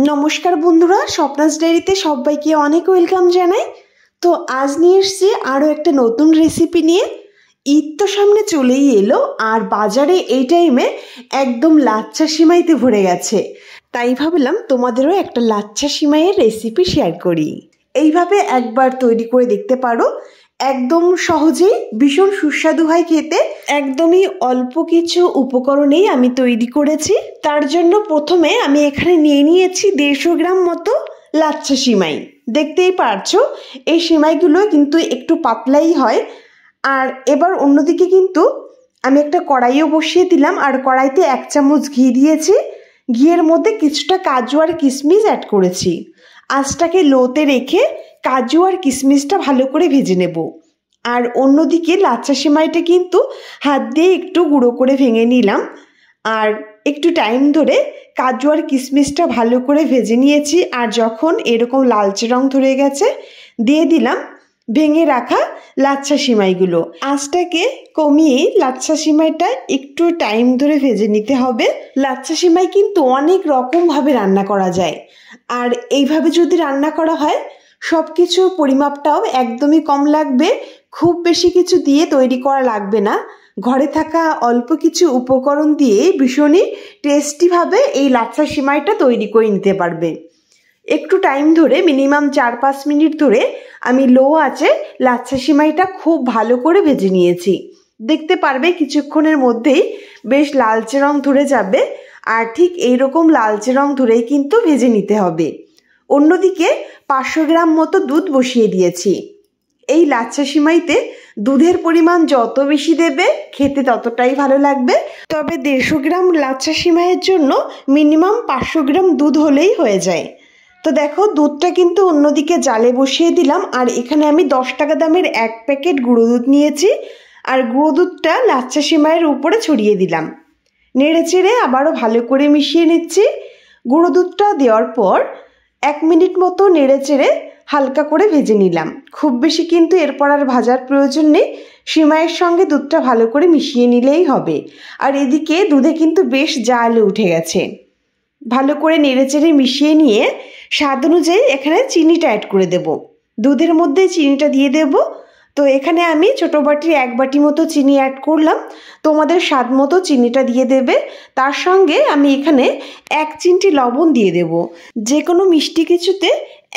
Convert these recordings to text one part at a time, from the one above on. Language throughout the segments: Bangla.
নমস্কার বন্ধুরা, স্বপ্নাস ডায়েরিতে সবাইকে অনেক ওয়েলকাম জানাই। তো আজ নিয়ে এসেছি আরও একটা নতুন রেসিপি নিয়ে। ঈদ তো সামনে চলেই এলো, আর বাজারে এই টাইমে একদম লাচ্ছা সিমাইতে ভরে গেছে। তাই ভাবলাম তোমাদেরও একটা লাচ্ছা সিমাইয়ের রেসিপি শেয়ার করি। এইভাবে একবার তৈরি করে দেখতে পারো, একদম সহজেই ভীষণ সুস্বাদু হয় খেতে। একদমই অল্প কিছু উপকরণেই আমি তৈরি করেছি। তার জন্য প্রথমে আমি এখানে নিয়ে নিয়েছি 150 গ্রাম মতো লাচ্ছা সিমাই। দেখতেই পারছো এই সিমাইগুলো কিন্তু একটু পাতলাই হয়। আর এবার অন্যদিকে কিন্তু আমি একটা কড়াইও বসিয়ে দিলাম, আর কড়াইতে 1 চামচ ঘি দিয়েছি। ঘিয়ের মধ্যে কিছুটা কাজু আর কিশমিশ অ্যাড করেছি। আঁচটাকে লোতে রেখে কাজু আর কিশমিশটা ভালো করে ভেজে নেব। আর অন্যদিকে লাচ্ছা সিমাইটা কিন্তু হাত দিয়ে একটু গুঁড়ো করে ভেঙে নিলাম। আর একটু টাইম ধরে কাজু আর কিশমিশটা ভালো করে ভেজে নিয়েছি। আর যখন এরকম লালচে রং ধরে গেছে, দিয়ে দিলাম ভেঙে রাখা লাচ্ছা সিমাইগুলো। আঁচটাকে কমিয়ে লাচ্ছা সিমাইটা একটু টাইম ধরে ভেজে নিতে হবে। লাচ্ছা সিমাই কিন্তু অনেক রকমভাবে রান্না করা যায়, আর এইভাবে যদি রান্না করা হয় সব কিছুর পরিমাপটাও একদমই কম লাগবে। খুব বেশি কিছু দিয়ে তৈরি করা লাগবে না। ঘরে থাকা অল্প কিছু উপকরণ দিয়ে ভীষণই টেস্টিভাবে এই লাচ্ছা সিমাইটা তৈরি করে নিতে পারবে। একটু টাইম ধরে মিনিমাম 4-5 মিনিট ধরে আমি লো আঁচে লাচ্ছা সিমাইটা খুব ভালো করে ভেজে নিয়েছি। দেখতে পারবে কিছুক্ষণের মধ্যেই বেশ লালচে রং ধরে যাবে। আর ঠিক এইরকম লালচে রং ধরেই কিন্তু ভেজে নিতে হবে। অন্যদিকে 500 গ্রাম মতো দুধ বসিয়ে দিয়েছি। এই লাচ্ছা সিমাইতে দুধের পরিমাণ যত বেশি দেবে খেতে ততটাই ভালো লাগবে। তবে 150 গ্রাম লাচ্ছা সিমাইয়ের জন্য মিনিমাম 500 গ্রাম দুধ হলেই হয়ে যায়। তো দেখো, দুধটা কিন্তু অন্যদিকে জালে বসিয়ে দিলাম। আর এখানে আমি 10 টাকা দামের 1 প্যাকেট গুঁড়ো দুধ নিয়েছি। আর গুঁড়ো দুধটা লাচ্ছা সিমাইয়ের উপরে ছড়িয়ে দিলাম। নেড়ে চেড়ে আবারও ভালো করে মিশিয়ে নিচ্ছি। গুঁড়ো দুধটা দেওয়ার পর 1 মিনিট মতো নেড়ে চেড়ে হালকা করে ভেজে নিলাম। খুব বেশি কিন্তু এরপর আর ভাজার প্রয়োজন নেই। সিমাইয়ের সঙ্গে দুধটা ভালো করে মিশিয়ে নিলেই হবে। আর এদিকে দুধে কিন্তু বেশ জাল উঠে গেছে। ভালো করে নেড়ে চেড়ে মিশিয়ে নিয়ে স্বাদ অনুযায়ী এখানে চিনিটা অ্যাড করে দেব। দুধের মধ্যে চিনিটা দিয়ে দেব। তো এখানে আমি ছোটো বাটির 1 বাটি মতো চিনি অ্যাড করলাম। তোমাদের স্বাদ মতো চিনিটা দিয়ে দেবে। তার সঙ্গে আমি এখানে 1 চিমটি লবণ দিয়ে দেব। যে কোনো মিষ্টি কিছুতে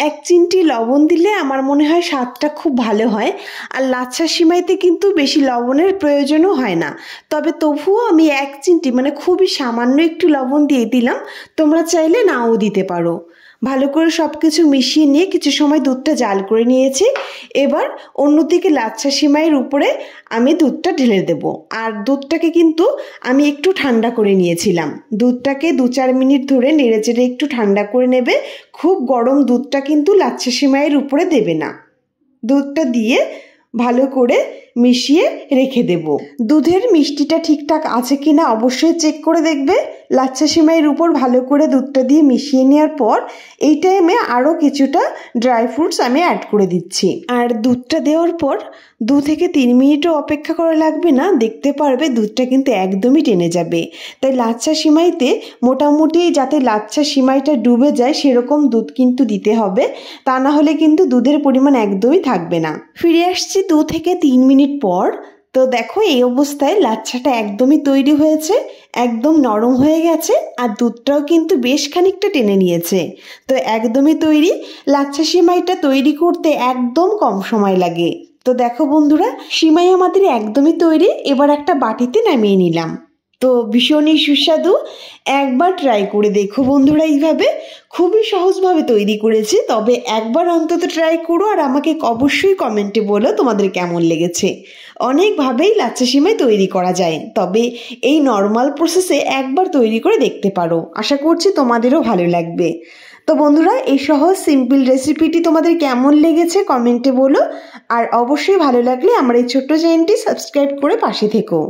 1 চিমটি লবণ দিলে আমার মনে হয় স্বাদটা খুব ভালো হয়। আর লাচ্ছা সিমাইতে কিন্তু বেশি লবণের প্রয়োজনও হয় না। তবে তবুও আমি 1 চিমটি মানে খুবই সামান্য একটু লবণ দিয়ে দিলাম। তোমরা চাইলে নাও দিতে পারো। ভালো করে সব কিছু মিশিয়ে নিয়ে কিছু সময় দুধটা জাল করে নিয়েছি। এবার অন্যদিকে লাচ্ছা সিমাইয়ের উপরে আমি দুধটা ঢেলে দেব। আর দুধটাকে কিন্তু আমি একটু ঠান্ডা করে নিয়েছিলাম। দুধটাকে 2-4 মিনিট ধরে নেড়ে চেড়ে একটু ঠান্ডা করে নেবে। খুব গরম দুধটা কিন্তু লাচ্ছা সিমাইয়ের উপরে দেবে না। দুধটা দিয়ে ভালো করে মিশিয়ে রেখে দেব। দুধের মিষ্টিটা ঠিকঠাক আছে কিনা অবশ্যই চেক করে দেখবে। লাচ্ছা সিমাইয়ের উপর ভালো করে দুধটা দিয়ে মিশিয়ে নেওয়ার পর এই টাইমে আরও কিছুটা ড্রাই ফ্রুটস আমি অ্যাড করে দিচ্ছি। আর দুধটা দেওয়ার পর 2 থেকে 3 মিনিটও অপেক্ষা করা লাগবে না। দেখতে পারবে দুধটা কিন্তু একদমই টেনে যাবে। তাই লাচ্ছা সিমাইতে মোটামুটি যাতে লাচ্ছা সিমাইটা ডুবে যায় সেরকম দুধ কিন্তু দিতে হবে। তা না হলে কিন্তু দুধের পরিমাণ একদমই থাকবে না। ফিরে আসছি 2 থেকে 3 মিনিট পর। তো দেখো, এই অবস্থায় লাচ্ছাটা একদমই তৈরি হয়েছে, একদম নরম হয়ে গেছে। আর দুধটাও কিন্তু বেশ খানিকটা টেনে নিয়েছে। তো একদমই তৈরি। লাচ্ছা সিমাইটা তৈরি করতে একদম কম সময় লাগে। তো দেখো বন্ধুরা, সিমাই আমাদের একদমই তৈরি। এবার একটা বাটিতে নামিয়ে নিলাম। তো ভীষণই সুস্বাদু। একবার ট্রাই করে দেখো বন্ধুরা। এইভাবে খুবই সহজভাবে তৈরি করেছি। তবে একবার অন্তত ট্রাই করো, আর আমাকে অবশ্যই কমেন্টে বলো তোমাদের কেমন লেগেছে। অনেকভাবেই লাচ্ছা সিমাই তৈরি করা যায়, তবে এই নর্মাল প্রসেসে একবার তৈরি করে দেখতে পারো। আশা করছি তোমাদেরও ভালো লাগবে। তো বন্ধুরা, এই সহজ সিম্পল রেসিপিটি তোমাদের কেমন লেগেছে কমেন্টে বলো। আর অবশ্যই ভালো লাগলে আমার এই ছোট্ট চ্যানেলটি সাবস্ক্রাইব করে পাশে থেকো।